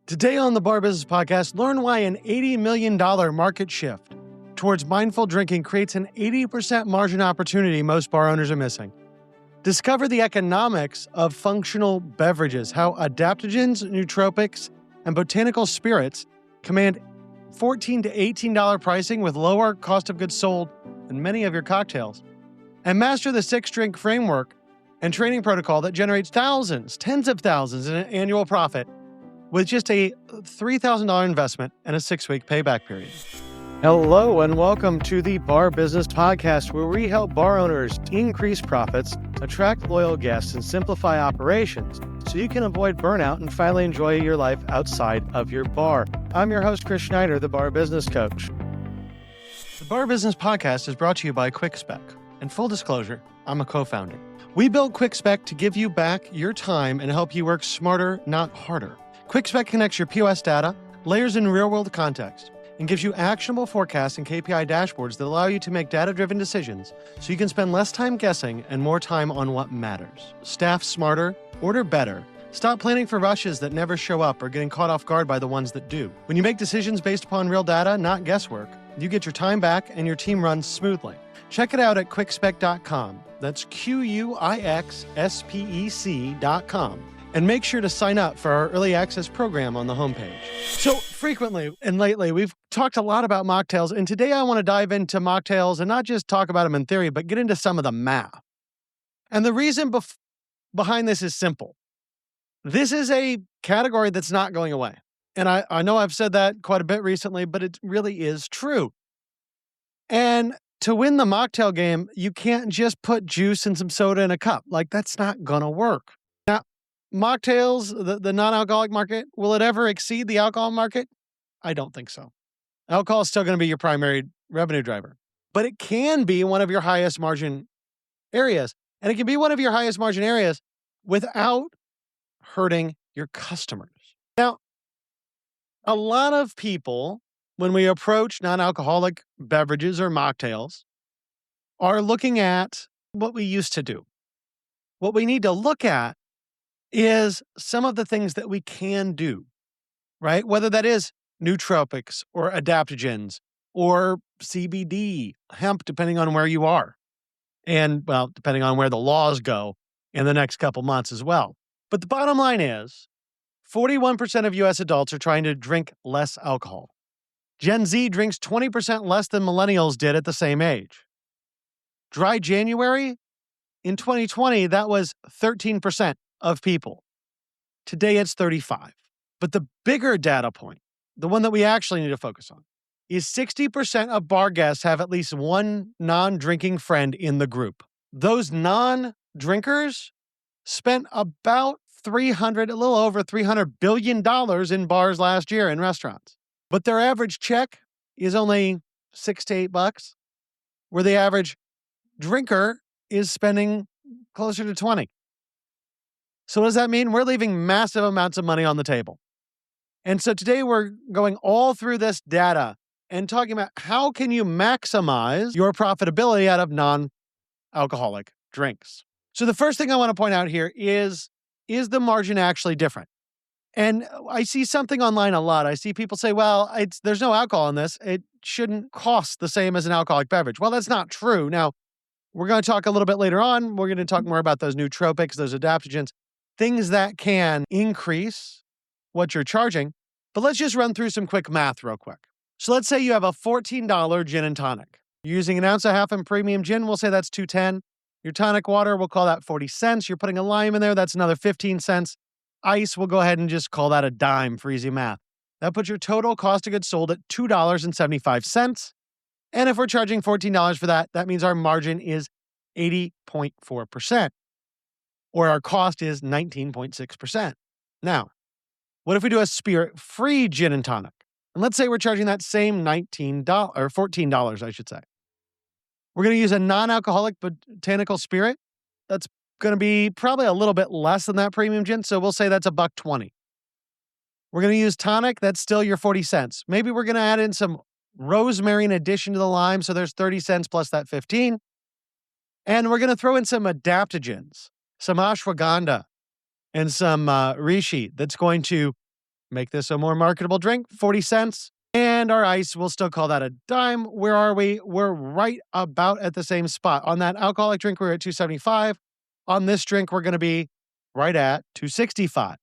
Today on the Bar Business Podcast, learn why an $80 million market shift towards mindful drinking creates an 80% margin opportunity most bar owners are missing. Discover the economics of functional beverages, how adaptogens, nootropics, and botanical spirits command $14 to $18 pricing with lower cost of goods sold than many of your cocktails. And master the 6-drink framework and training protocol that generates thousands, tens of thousands in annual profit with just a $3,000 investment and a 6-week payback period. Hello and welcome to the Bar Business Podcast, where we help bar owners increase profits, attract loyal guests, and simplify operations so you can avoid burnout and finally enjoy your life outside of your bar. I'm your host, Chris Schneider, the Bar Business Coach. The Bar Business Podcast is brought to you by QuickSpec. And full disclosure, I'm a co-founder. We built QuickSpec to give you back your time and help you work smarter, not harder. QuickSpec connects your POS data, layers in real-world context, and gives you actionable forecasts and KPI dashboards that allow you to make data-driven decisions so you can spend less time guessing and more time on what matters. Staff smarter, order better. Stop planning for rushes that never show up or getting caught off guard by the ones that do. When you make decisions based upon real data, not guesswork, you get your time back and your team runs smoothly. Check it out at quickspec.com. That's QUIXSPEC.com. And make sure to sign up for our early access program on the homepage. So frequently and lately, we've talked a lot about mocktails. And today I want to dive into mocktails and not just talk about them in theory, but get into some of the math. And the reason behind this is simple. This is a category that's not going away. And I know I've said that quite a bit recently, but it really is true. And to win the mocktail game, you can't just put juice and some soda in a cup. Like, that's not going to work. Now, mocktails, the non-alcoholic market, will it ever exceed the alcohol market? I don't think so. Alcohol is still going to be your primary revenue driver, but it can be one of your highest margin areas. And it can be one of your highest margin areas without hurting your customers. Now, a lot of people, when we approach non-alcoholic beverages or mocktails, are looking at what we used to do. What we need to look at is some of the things that we can do, right? Whether that is nootropics or adaptogens or CBD, hemp, depending on where you are. And, well, depending on where the laws go in the next couple months as well. But the bottom line is 41% of U.S. adults are trying to drink less alcohol. Gen Z drinks 20% less than millennials did at the same age. Dry January, in 2020, that was 13% of people. Today, it's 35%. But the bigger data point, the one that we actually need to focus on, is 60% of bar guests have at least one non-drinking friend in the group. Those non-drinkers spent about a little over $300 billion in bars last year in restaurants. But their average check is only $6 to $8, where the average drinker is spending closer to 20. So what does that mean? We're leaving massive amounts of money on the table. And so today we're going all through this data and talking about how can you maximize your profitability out of non-alcoholic drinks. So the first thing I want to point out here is the margin actually different? And I see something online a lot. I see people say, well, there's no alcohol in this. It shouldn't cost the same as an alcoholic beverage. Well, that's not true. Now, we're going to talk a little bit later on. We're going to talk more about those nootropics, those adaptogens, things that can increase what you're charging. But let's just run through some quick math real quick. So let's say you have a $14 gin and tonic. You're using an ounce and a half in premium gin, we'll say that's $2.10. Your tonic water, we'll call that 40 cents. You're putting a lime in there, that's another 15 cents. Ice, we'll go ahead and just call that a dime for easy math. That puts your total cost of goods sold at $2.75. And if we're charging $14 for that, that means our margin is 80.4%. Or our cost is 19.6%. Now, what if we do a spirit-free gin and tonic? And let's say we're charging that same $19 or $14, I should say. We're going to use a non-alcoholic botanical spirit. That's going to be probably a little bit less than that premium gin, so we'll say that's $1.20. We're going to use tonic. That's still your 40 cents. Maybe we're going to add in some rosemary in addition to the lime, so there's 30 cents plus that 15. And we're going to throw in some adaptogens, some ashwagandha, and some reishi that's going to make this a more marketable drink, 40 cents. And our ice, we'll still call that a dime. Where are we? We're right about at the same spot. On that alcoholic drink, we're at $2.75. On this drink, we're going to be right at $2.65.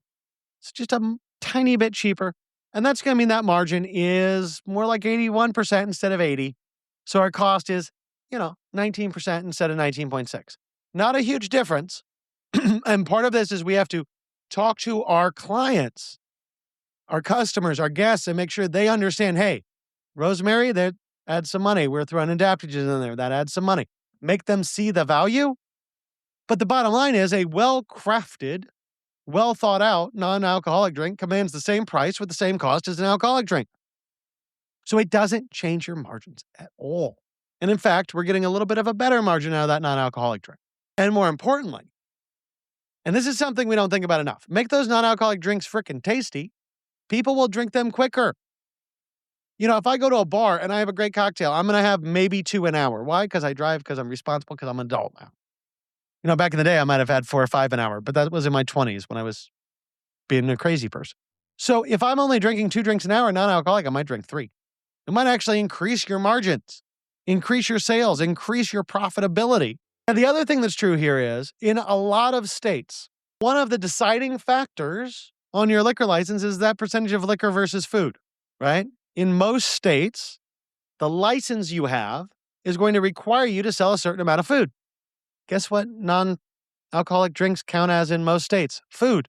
It's just a tiny bit cheaper. And that's going to mean that margin is more like 81% instead of 80. So our cost is, 19% instead of 19.6. Not a huge difference. And part of this is we have to talk to our clients, our customers, our guests, and make sure they understand, hey, rosemary, that adds some money. We're throwing adaptogens in there. That adds some money. Make them see the value. But the bottom line is a well-crafted, well thought out non-alcoholic drink commands the same price with the same cost as an alcoholic drink. So it doesn't change your margins at all. And in fact, we're getting a little bit of a better margin out of that non-alcoholic drink. And more importantly, and this is something we don't think about enough, make those non-alcoholic drinks freaking tasty. People will drink them quicker. If I go to a bar and I have a great cocktail, I'm going to have maybe 2 an hour. Why? Because I drive, because I'm responsible, because I'm an adult now. Back in the day, I might have had 4 or 5 an hour, but that was in my 20s when I was being a crazy person. So if I'm only drinking 2 drinks an hour non-alcoholic, I might drink 3. It might actually increase your margins, increase your sales, increase your profitability. And the other thing that's true here is, in a lot of states, one of the deciding factors on your liquor license is that percentage of liquor versus food, right? In most states, the license you have is going to require you to sell a certain amount of food. Guess what non-alcoholic drinks count as in most states? Food.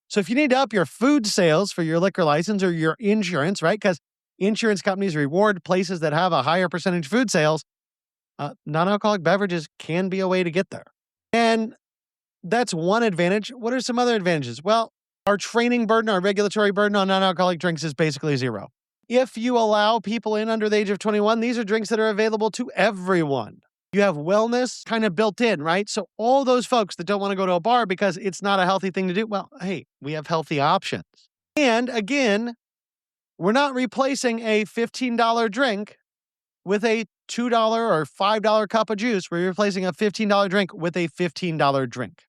So if you need to up your food sales for your liquor license or your insurance, right? Because insurance companies reward places that have a higher percentage food sales, non-alcoholic beverages can be a way to get there. And that's one advantage. What are some other advantages? Well, our training burden, our regulatory burden on non-alcoholic drinks is basically zero. If you allow people in under the age of 21, these are drinks that are available to everyone. You have wellness kind of built in, right? So all those folks that don't want to go to a bar because it's not a healthy thing to do, well, hey, we have healthy options. And again, we're not replacing a $15 drink with a $2 or $5 cup of juice. We're replacing a $15 drink with a $15 drink.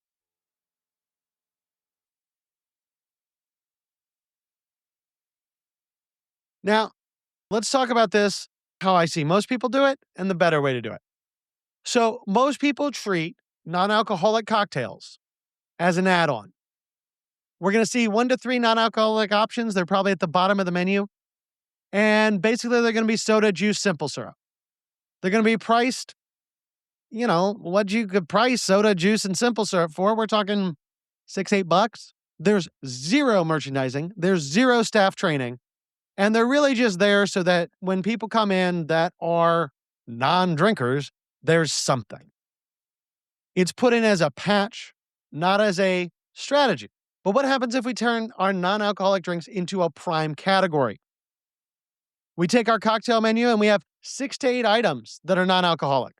Now, let's talk about this, how I see most people do it and the better way to do it. So most people treat non-alcoholic cocktails as an add-on. We're going to see 1 to 3 non-alcoholic options. They're probably at the bottom of the menu. And basically, they're going to be soda, juice, simple syrup. They're going to be priced, what you could price soda, juice, and simple syrup for. We're talking $6-8. There's zero merchandising. There's zero staff training. And they're really just there so that when people come in that are non-drinkers, there's something. It's put in as a patch, not as a strategy. But what happens if we turn our non-alcoholic drinks into a prime category? We take our cocktail menu and we have 6 to 8 items that are non-alcoholic.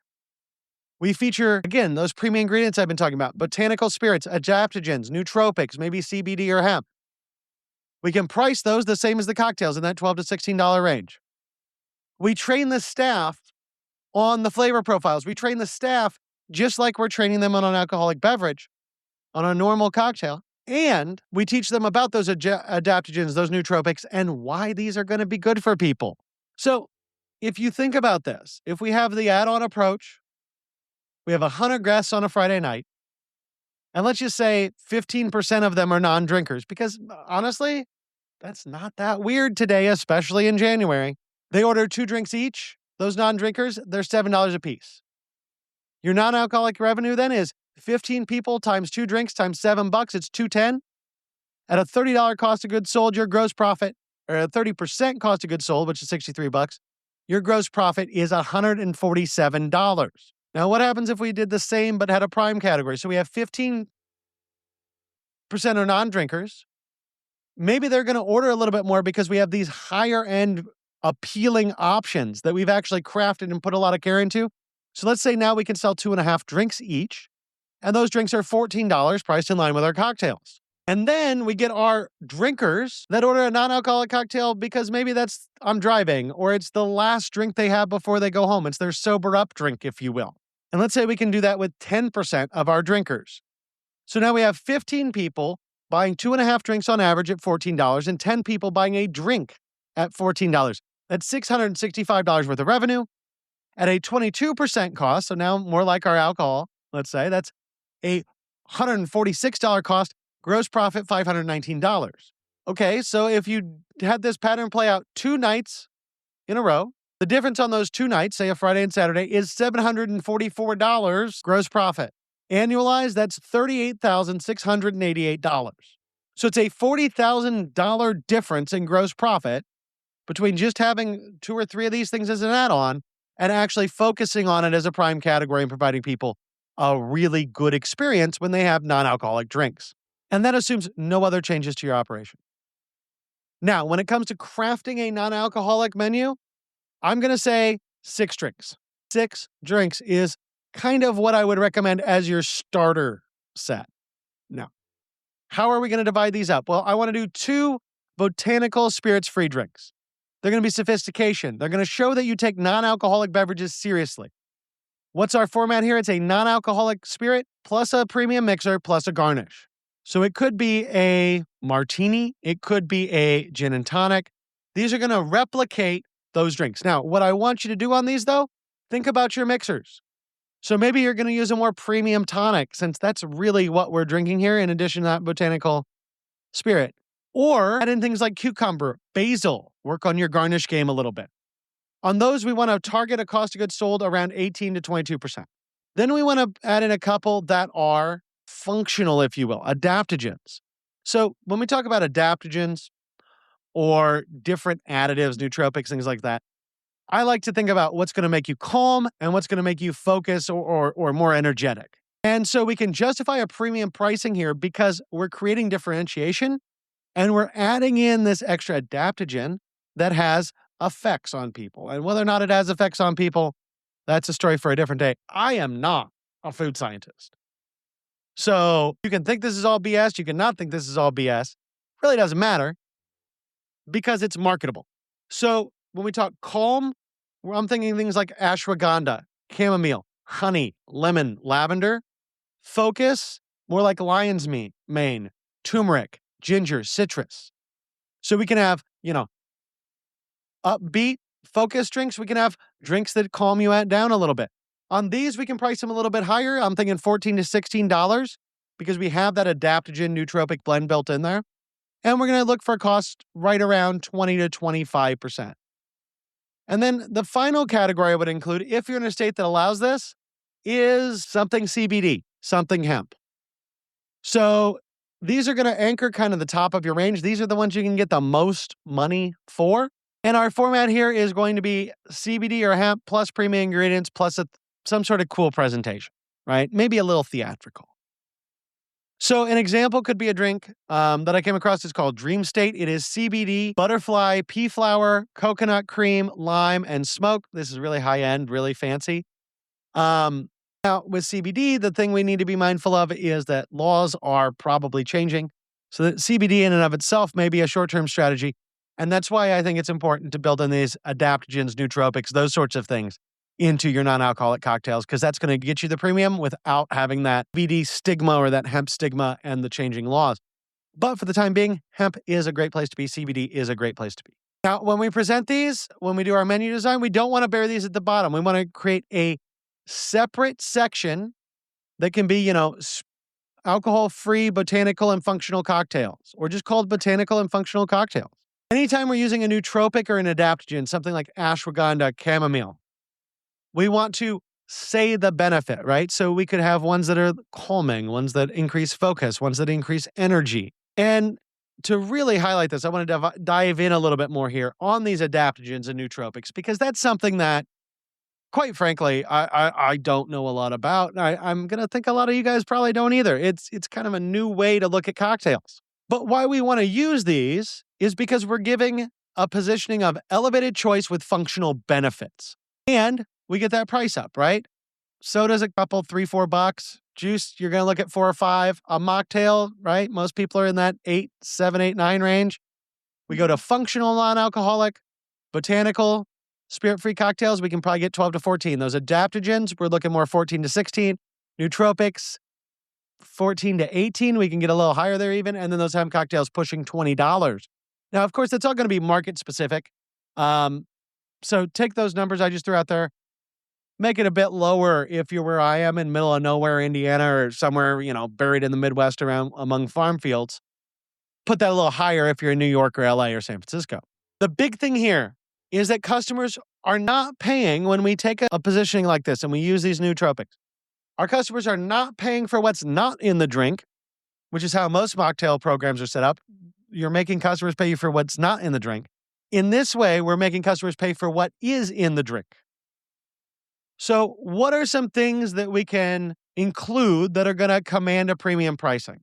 We feature, again, those premium ingredients I've been talking about, botanical spirits, adaptogens, nootropics, maybe CBD or hemp. We can price those the same as the cocktails in that $12 to $16 range. We train the staff on the flavor profiles. We train the staff just like we're training them on an alcoholic beverage, on a normal cocktail. And we teach them about those adaptogens, those nootropics, and why these are going to be good for people. So if you think about this, if we have the add-on approach, we have 100 guests on a Friday night, and let's just say 15% of them are non-drinkers, because honestly, that's not that weird today, especially in January. They order 2 drinks each. Those non-drinkers, they're $7 a piece. Your non-alcoholic revenue then is 15 people times 2 drinks times $7. It's $210. At a $30 cost of goods sold, your gross profit, or a 30% cost of goods sold, which is $63, your gross profit is $147. Now, what happens if we did the same but had a prime category? So we have 15% are non-drinkers. Maybe they're going to order a little bit more because we have these higher end appealing options that we've actually crafted and put a lot of care into. So let's say now we can sell 2.5 drinks each, and those drinks are $14, priced in line with our cocktails. And then we get our drinkers that order a non-alcoholic cocktail because maybe I'm driving, or it's the last drink they have before they go home. It's their sober up drink, if you will. And let's say we can do that with 10% of our drinkers. So now we have 15 people buying 2.5 drinks on average at $14 and 10 people buying a drink at $14. That's $665 worth of revenue at a 22% cost. So now more like our alcohol, let's say that's a $146 cost, gross profit $519. Okay, so if you had this pattern play out 2 nights in a row, the difference on those 2 nights, say a Friday and Saturday, is $744 gross profit. Annualized, that's $38,688. So it's a $40,000 difference in gross profit between just having 2 or 3 of these things as an add-on and actually focusing on it as a prime category and providing people a really good experience when they have non-alcoholic drinks. And that assumes no other changes to your operation. Now, when it comes to crafting a non-alcoholic menu, I'm going to say 6 drinks. 6 drinks is kind of what I would recommend as your starter set. Now, how are we going to divide these up? Well, I want to do 2 botanical spirits-free drinks. They're going to be sophistication. They're going to show that you take non-alcoholic beverages seriously. What's our format here? It's a non-alcoholic spirit plus a premium mixer plus a garnish. So it could be a martini. It could be a gin and tonic. These are going to replicate those drinks. Now, what I want you to do on these, though, think about your mixers. So maybe you're going to use a more premium tonic, since that's really what we're drinking here in addition to that botanical spirit. Or add in things like cucumber, basil, work on your garnish game a little bit. On those, we want to target a cost of goods sold around 18 to 22%. Then we want to add in a couple that are functional, if you will, adaptogens. So when we talk about adaptogens or different additives, nootropics, things like that, I like to think about what's going to make you calm and what's going to make you focus or more energetic. And so we can justify a premium pricing here because we're creating differentiation and we're adding in this extra adaptogen that has effects on people. And whether or not it has effects on people, that's a story for a different day. I am not a food scientist. So you can think this is all BS. You can not think this is all BS. Really doesn't matter because it's marketable. So when we talk calm, I'm thinking things like ashwagandha, chamomile, honey, lemon, lavender. Focus, more like lion's mane, turmeric, ginger, citrus. So we can have, upbeat, focus drinks. We can have drinks that calm you down a little bit. On these, we can price them a little bit higher. I'm thinking $14 to $16 because we have that adaptogen nootropic blend built in there. And we're going to look for a cost right around 20 to 25%. And then the final category I would include, if you're in a state that allows this, is something CBD, something hemp. So these are going to anchor kind of the top of your range. These are the ones you can get the most money for. And our format here is going to be CBD or hemp plus premium ingredients plus some sort of cool presentation, right? Maybe a little theatrical. So an example could be a drink that I came across. It's called Dream State. It is CBD, butterfly, pea flower, coconut cream, lime, and smoke. This is really high end, really fancy. Now, with CBD, the thing we need to be mindful of is that laws are probably changing. So that CBD in and of itself may be a short-term strategy. And that's why I think it's important to build in these adaptogens, nootropics, those sorts of things into your non-alcoholic cocktails, because that's going to get you the premium without having that CBD stigma or that hemp stigma and the changing laws. But for the time being, hemp is a great place to be. CBD is a great place to be. Now, when we present these, when we do our menu design, we don't want to bury these at the bottom. We want to create a separate section that can be, alcohol-free botanical and functional cocktails, or just called botanical and functional cocktails. Anytime we're using a nootropic or an adaptogen, something like ashwagandha, chamomile, we want to say the benefit, right? So we could have ones that are calming, ones that increase focus, ones that increase energy. And to really highlight this, I want to dive in a little bit more here on these adaptogens and nootropics, because that's something that, quite frankly, I don't know a lot about. I'm going to think a lot of you guys probably don't either. It's kind of a new way to look at cocktails. But why we want to use these is because we're giving a positioning of elevated choice with functional benefits. And we get that price up, right? Soda's a couple, $3, $4. Juice, you're going to look at $4 or $5. A mocktail, right? Most people are in that 7, 8, 9 range. We go to functional non-alcoholic, botanical, spirit-free cocktails, we can probably get 12 to 14. Those adaptogens, we're looking more 14 to 16. Nootropics, 14 to 18. We can get a little higher there even. And then those hemp cocktails pushing $20. Now, of course, that's all going to be market specific. So take those numbers I just threw out there, make it a bit lower if you're where I am in middle of nowhere, Indiana, or somewhere, buried in the Midwest around among farm fields. Put that a little higher if you're in New York or LA or San Francisco. The big thing here is that customers are not paying when we take a positioning like this and we use these nootropics. Our customers are not paying for what's not in the drink, which is how most mocktail programs are set up. You're making customers pay you for what's not in the drink. In this way, we're making customers pay for what is in the drink. So what are some things that we can include that are going to command a premium pricing?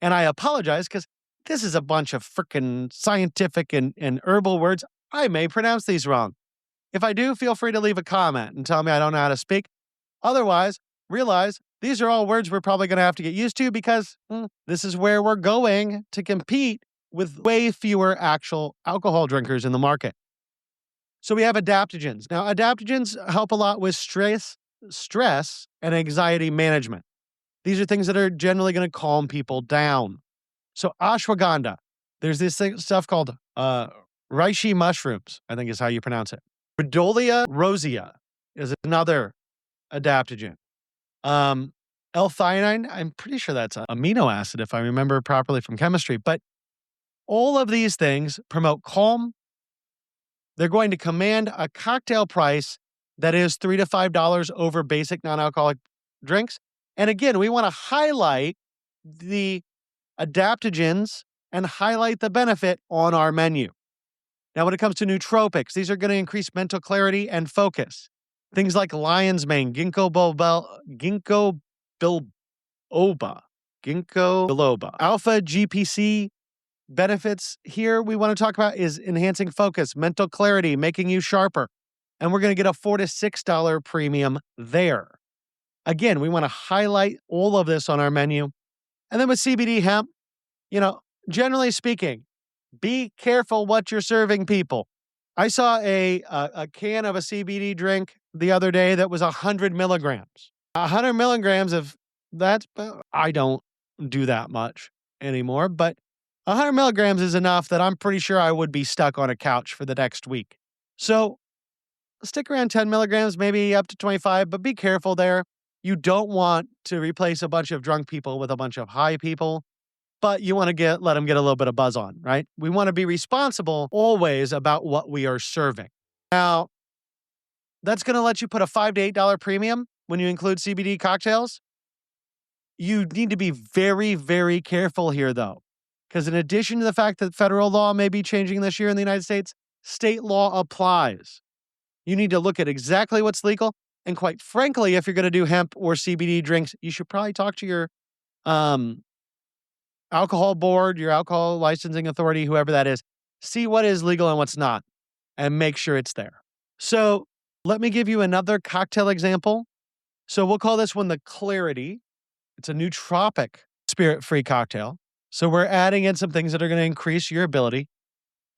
And I apologize because this is a bunch of freaking scientific and herbal words. I may pronounce these wrong. If I do, feel free to leave a comment and tell me I don't know how to speak. Otherwise, realize these are all words we're probably going to have to get used to because this is where we're going to compete with way fewer actual alcohol drinkers in the market. So we have adaptogens. Now, adaptogens help a lot with stress and anxiety management. These are things that are generally going to calm people down. So ashwagandha, there's this stuff called reishi mushrooms, I think is how you pronounce it. Rhodiola rosea is another adaptogen. L-theanine, I'm pretty sure that's an amino acid if I remember properly from chemistry. But all of these things promote calm. They're going to command a cocktail price that is $3 to $5 over basic non-alcoholic drinks. And again, we want to highlight the adaptogens and highlight the benefit on our menu. Now, when it comes to nootropics, these are going to increase mental clarity and focus. Things like lion's mane, ginkgo biloba, alpha GPC benefits here we want to talk about is enhancing focus, mental clarity, making you sharper. And we're going to get a $4 to $6 premium there. Again, we want to highlight all of this on our menu. And then with CBD hemp, generally speaking, be careful what you're serving people. I saw a can of a CBD drink the other day that was 100 milligrams. 100 milligrams of that, I don't do that much anymore, but 100 milligrams is enough that I'm pretty sure I would be stuck on a couch for the next week. So stick around 10 milligrams, maybe up to 25, but be careful there. You don't want to replace a bunch of drunk people with a bunch of high people, but you want to let them get a little bit of buzz on, right? We want to be responsible always about what we are serving. Now, that's going to let you put a $5 to $8 premium when you include CBD cocktails. You need to be very, very careful here, though. Because in addition to the fact that federal law may be changing this year in the United States, state law applies. You need to look at exactly what's legal. And quite frankly, if you're going to do hemp or CBD drinks, you should probably talk to your alcohol board, your alcohol licensing authority, whoever that is. See what is legal and what's not, and make sure it's there. So let me give you another cocktail example. So we'll call this one the Clarity. It's a nootropic spirit-free cocktail. So we're adding in some things that are going to increase your ability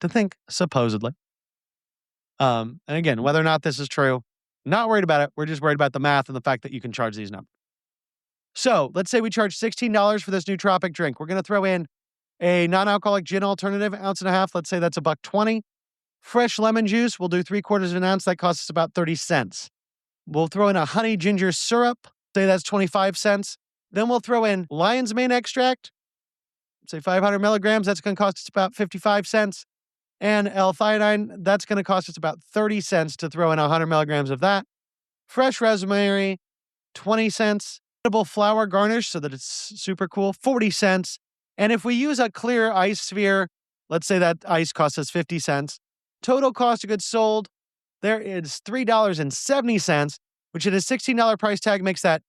to think, supposedly. And again, whether or not this is true, not worried about it. We're just worried about the math and the fact that you can charge these numbers. So let's say we charge $16 for this nootropic drink. We're going to throw in a non-alcoholic gin alternative, 1.5 ounces. Let's say that's $1.20. Fresh lemon juice, we'll do 3/4 of an ounce. That costs us about 30 cents. We'll throw in a honey ginger syrup. Say that's 25 cents. Then we'll throw in lion's mane extract. Say 500 milligrams. That's going to cost us about 55 cents. And L-theanine, that's going to cost us about 30 cents to throw in 100 milligrams of that. Fresh rosemary, 20 cents. Edible flower garnish so that it's super cool, 40 cents. And if we use a clear ice sphere, let's say that ice costs us 50 cents. Total cost of goods sold, there is $3.70, which at a $16 price tag makes that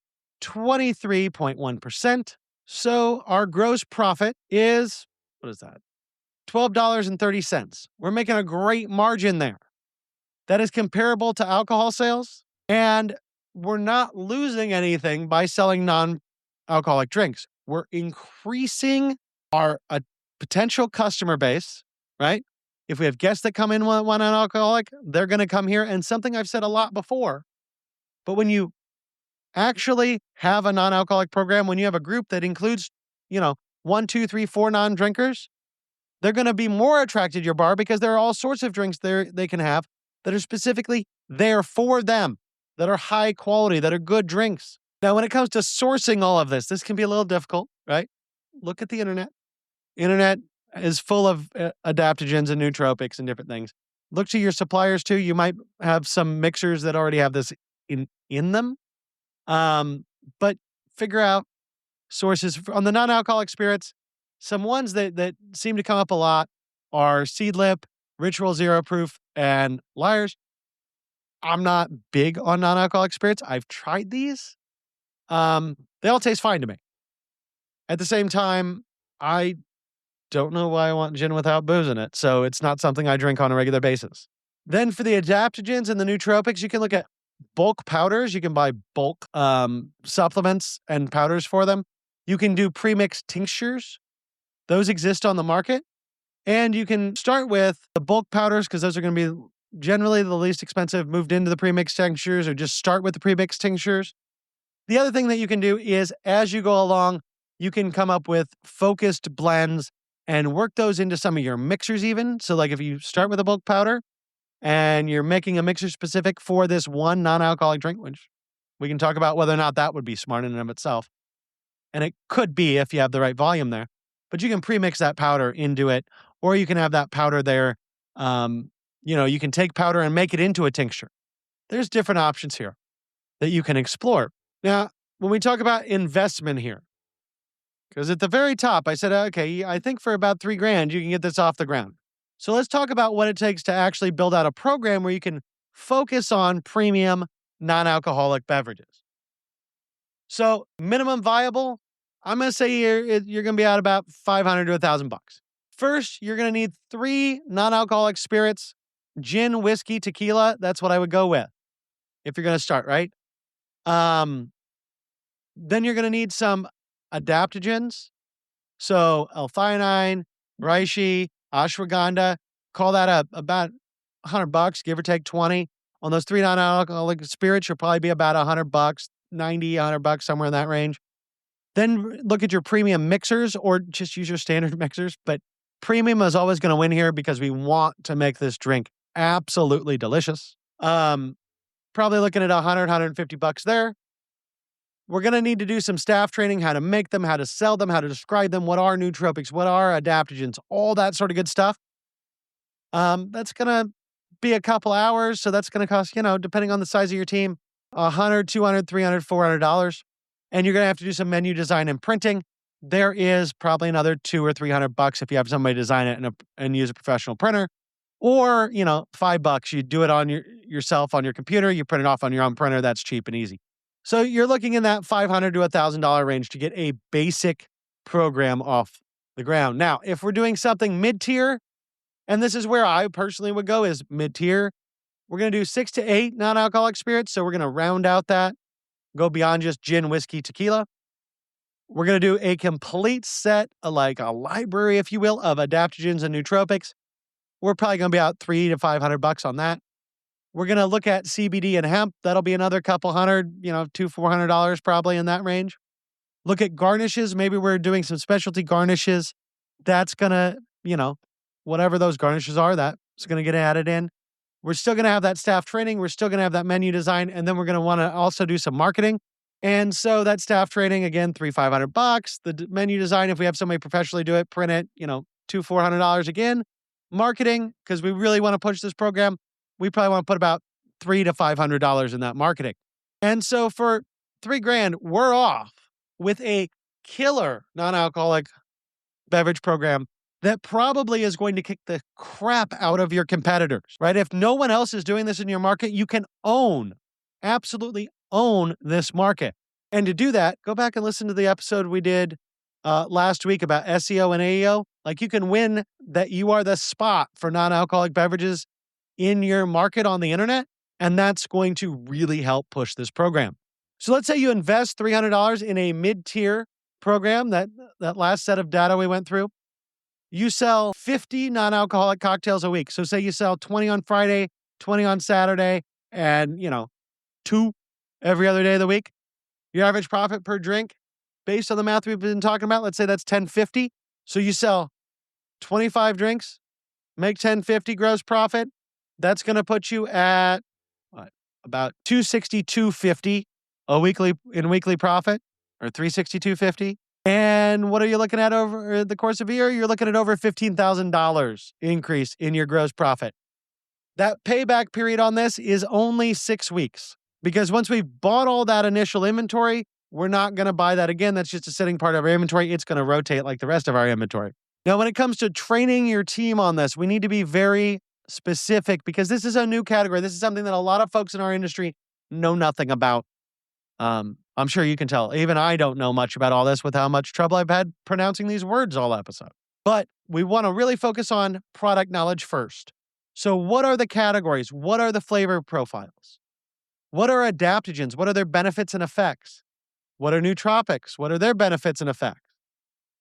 23.1%. So our gross profit is, what is that? $12.30. We're making a great margin there. That is comparable to alcohol sales, and we're not losing anything by selling non-alcoholic drinks. We're increasing our potential customer base, right? If we have guests that come in want non-alcoholic, they're going to come here. And something I've said a lot before, but when you actually have a non-alcoholic program, when you have a group that includes, 1, 2, 3, 4 non-drinkers, they're going to be more attracted to your bar because there are all sorts of drinks there they can have that are specifically there for them, that are high quality, that are good drinks. Now, when it comes to sourcing all of this can be a little difficult, right? Look at the internet. Internet is full of adaptogens and nootropics and different things. Look to your suppliers too. You might have some mixers that already have this in them. But figure out sources on the non-alcoholic spirits. Some ones that seem to come up a lot are Seedlip, Ritual Zero Proof, and Liars. I'm not big on non-alcoholic spirits. I've tried these. They all taste fine to me. At the same time, I don't know why I want gin without booze in it, so it's not something I drink on a regular basis. Then for the adaptogens and the nootropics, you can look at bulk powders. You can buy bulk supplements and powders for them. You can do premixed tinctures. Those exist on the market. And you can start with the bulk powders because those are going to be generally the least expensive, moved into the premixed tinctures, or just start with the premixed tinctures. The other thing that you can do is as you go along, you can come up with focused blends and work those into some of your mixers even. So like if you start with a bulk powder and you're making a mixer specific for this one non-alcoholic drink, which we can talk about whether or not that would be smart in and of itself. And it could be if you have the right volume there. But you can pre-mix that powder into it, or you can have that powder there. You can take powder and make it into a tincture. There's different options here that you can explore. Now, when we talk about investment here, because at the very top, I said, okay, I think for about $3,000, you can get this off the ground. So let's talk about what it takes to actually build out a program where you can focus on premium non-alcoholic beverages. So minimum viable, I'm going to say you're going to be out about $500 to $1,000. First, you're going to need 3 non-alcoholic spirits, gin, whiskey, tequila. That's what I would go with if you're going to start, right? Then you're going to need some adaptogens. So L-theanine, reishi, ashwagandha, call that about $100, give or take 20. On those 3 non-alcoholic spirits, you'll probably be about $100, 90, $100, somewhere in that range. Then look at your premium mixers or just use your standard mixers. But premium is always going to win here because we want to make this drink absolutely delicious. Probably looking at $100, $150 there. We're going to need to do some staff training, how to make them, how to sell them, how to describe them, what are nootropics, what are adaptogens, all that sort of good stuff. That's going to be a couple hours. So that's going to cost, depending on the size of your team, $100, $200, $300, $400. And you're going to have to do some menu design and printing. There is probably another $200 or $300 if you have somebody design it and use a professional printer. Or, $5, you do it on yourself on your computer, you print it off on your own printer. That's cheap and easy. So you're looking in that $500 to $1,000 range to get a basic program off the ground. Now, if we're doing something mid-tier, and this is where I personally would go is mid-tier, we're going to do 6 to 8 non-alcoholic spirits. So we're going to round out that, go beyond just gin, whiskey, tequila. We're going to do a complete set, like a library, if you will, of adaptogens and nootropics. We're probably going to be out $300 to $500 on that. We're going to look at CBD and hemp. That'll be another couple hundred, $200, $400 probably in that range. Look at garnishes. Maybe we're doing some specialty garnishes. That's going to, whatever those garnishes are, that's going to get added in. We're still going to have that staff training. We're still going to have that menu design. And then we're going to want to also do some marketing. And so that staff training, again, $300, $500. The menu design, if we have somebody professionally do it, print it, $200, $400 again. Marketing, because we really want to push this program, we probably want to put about $300 to $500 in that marketing. And so for $3,000, we're off with a killer non-alcoholic beverage program that probably is going to kick the crap out of your competitors, right? If no one else is doing this in your market, you can absolutely own this market. And to do that, go back and listen to the episode we did last week about SEO and AEO. Like you can win that you are the spot for non-alcoholic beverages in your market on the internet. And that's going to really help push this program. So let's say you invest $300 in a mid-tier program, that last set of data we went through. You sell 50 non-alcoholic cocktails a week. So say you sell 20 on Friday, 20 on Saturday, and, 2 every other day of the week. Your average profit per drink, based on the math we've been talking about, let's say that's 1050. So you sell 25 drinks, make 1050 gross profit. That's going to put you at what? About 262.50 a weekly profit, or 362.50. And what are you looking at over the course of a year? You're looking at over $15,000 increase in your gross profit. That payback period on this is only 6 weeks, because once we've bought all that initial inventory, we're not going to buy that again. That's just a sitting part of our inventory. It's going to rotate like the rest of our inventory. Now, when it comes to training your team on this, we need to be very specific, because this is a new category. This is something that a lot of folks in our industry know nothing about. I'm sure you can tell. Even I don't know much about all this with how much trouble I've had pronouncing these words all episode. But we want to really focus on product knowledge first. So what are the categories? What are the flavor profiles? What are adaptogens? What are their benefits and effects? What are nootropics? What are their benefits and effects?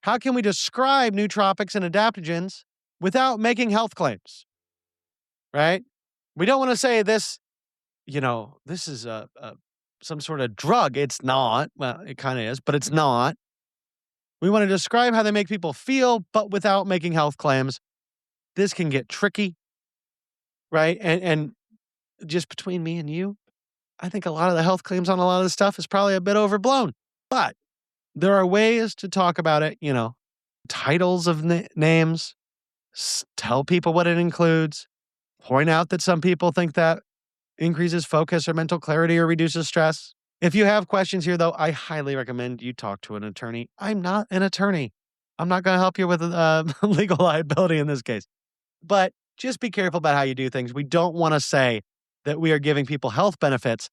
How can we describe nootropics and adaptogens without making health claims? Right? We don't want to say this, this is some sort of drug. It's not. Well, it kind of is, but it's not. We want to describe how they make people feel, but without making health claims. This can get tricky. Right? And just between me and you, I think a lot of the health claims on a lot of this stuff is probably a bit overblown. But there are ways to talk about it, titles of names, tell people what it includes, point out that some people think that increases focus or mental clarity or reduces stress. If you have questions here, though, I highly recommend you talk to an attorney. I'm not an attorney. I'm not going to help you with legal liability in this case. But just be careful about how you do things. We don't want to say that we are giving people health benefits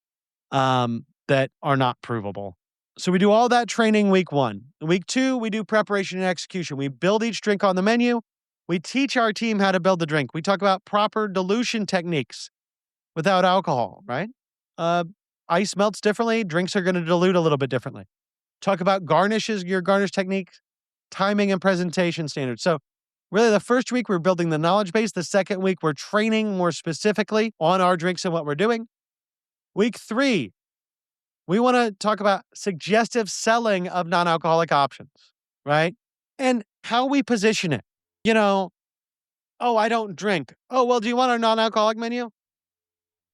that are not provable. So we do all that training week 1. Week 2, we do preparation and execution. We build each drink on the menu. We teach our team how to build the drink. We talk about proper dilution techniques without alcohol, right? Ice melts differently. Drinks are going to dilute a little bit differently. Talk about your garnish techniques, timing, and presentation standards. So really, the first week, we're building the knowledge base. The second week, we're training more specifically on our drinks and what we're doing. Week 3, we want to talk about suggestive selling of non-alcoholic options, right? And how we position it. Oh, I don't drink. Oh, well, do you want our non-alcoholic menu?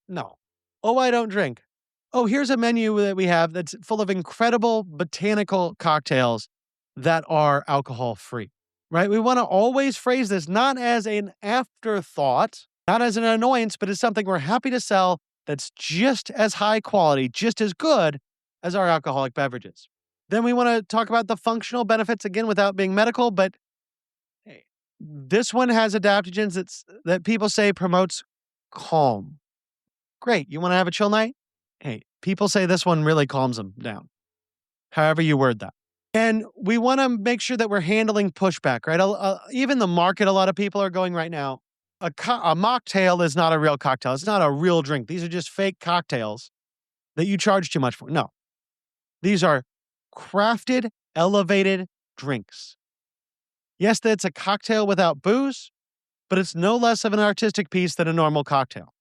No. Oh, I don't drink. Oh, here's a menu that we have that's full of incredible botanical cocktails that are alcohol-free. Right? We want to always phrase this not as an afterthought, not as an annoyance, but as something we're happy to sell that's just as high quality, just as good as our alcoholic beverages. Then we want to talk about the functional benefits, again, without being medical, but hey, this one has adaptogens that people say promotes calm. Great. You want to have a chill night? Hey, people say this one really calms them down. However you word that. And we want to make sure that we're handling pushback, right? Even the market, a lot of people are going right now, a mocktail is not a real cocktail. It's not a real drink. These are just fake cocktails that you charge too much for. No. These are crafted, elevated drinks. Yes, that's a cocktail without booze, but it's no less of an artistic piece than a normal cocktail.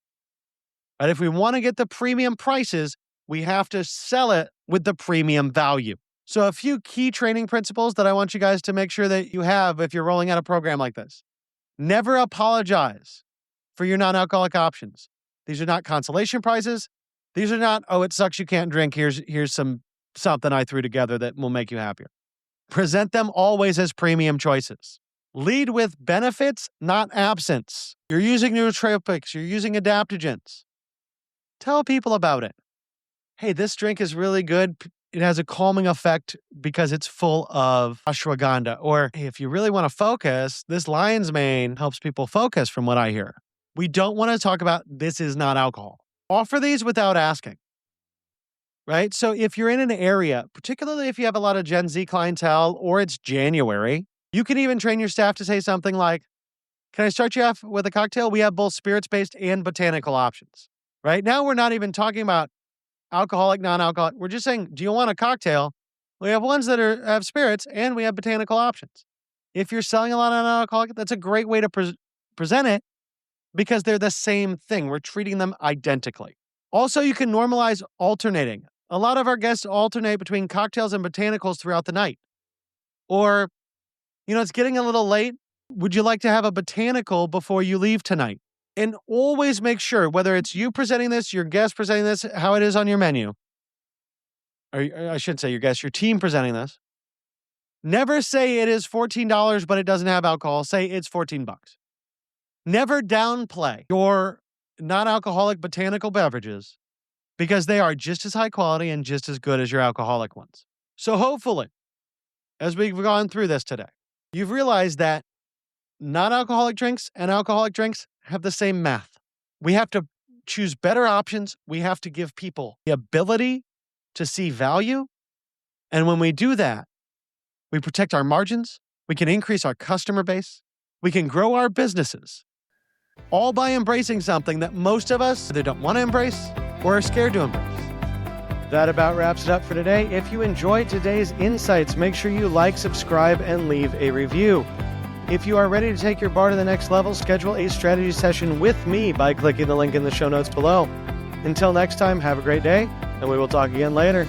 But if we want to get the premium prices, we have to sell it with the premium value. So a few key training principles that I want you guys to make sure that you have if you're rolling out a program like this. Never apologize for your non-alcoholic options. These are not consolation prizes. These are not, oh, it sucks you can't drink. Here's something I threw together that will make you happier. Present them always as premium choices. Lead with benefits, not absence. You're using nootropics. You're using adaptogens. Tell people about it. Hey, this drink is really good. It has a calming effect because it's full of ashwagandha. Or hey, if you really want to focus, this lion's mane helps people focus from what I hear. We don't want to talk about this is not alcohol. Offer these without asking, right? So if you're in an area, particularly if you have a lot of Gen Z clientele or it's January, you can even train your staff to say something like, can I start you off with a cocktail? We have both spirits-based and botanical options, right? Now we're not even talking about alcoholic, non-alcoholic. We're just saying, do you want a cocktail? We have ones that have spirits and we have botanical options. If you're selling a lot of non-alcoholic, that's a great way to present it because they're the same thing. We're treating them identically. Also, you can normalize alternating. A lot of our guests alternate between cocktails and botanicals throughout the night. Or, it's getting a little late. Would you like to have a botanical before you leave tonight? And always make sure, whether it's you presenting this, your guest presenting this, how it is on your menu, or I shouldn't say your guest, your team presenting this. Never say it is $14, but it doesn't have alcohol. Say it's $14. Never downplay your non-alcoholic botanical beverages because they are just as high quality and just as good as your alcoholic ones. So hopefully, as we've gone through this today, you've realized that non-alcoholic drinks and alcoholic drinks have the same math. We have to choose better options. We have to give people the ability to see value. And when we do that, we protect our margins. We can increase our customer base. We can grow our businesses, all by embracing something that most of us either don't want to embrace or are scared to embrace. That about wraps it up for today. If you enjoyed today's insights, make sure you like, subscribe, and leave a review. If you are ready to take your bar to the next level, schedule a strategy session with me by clicking the link in the show notes below. Until next time, have a great day, and we will talk again later.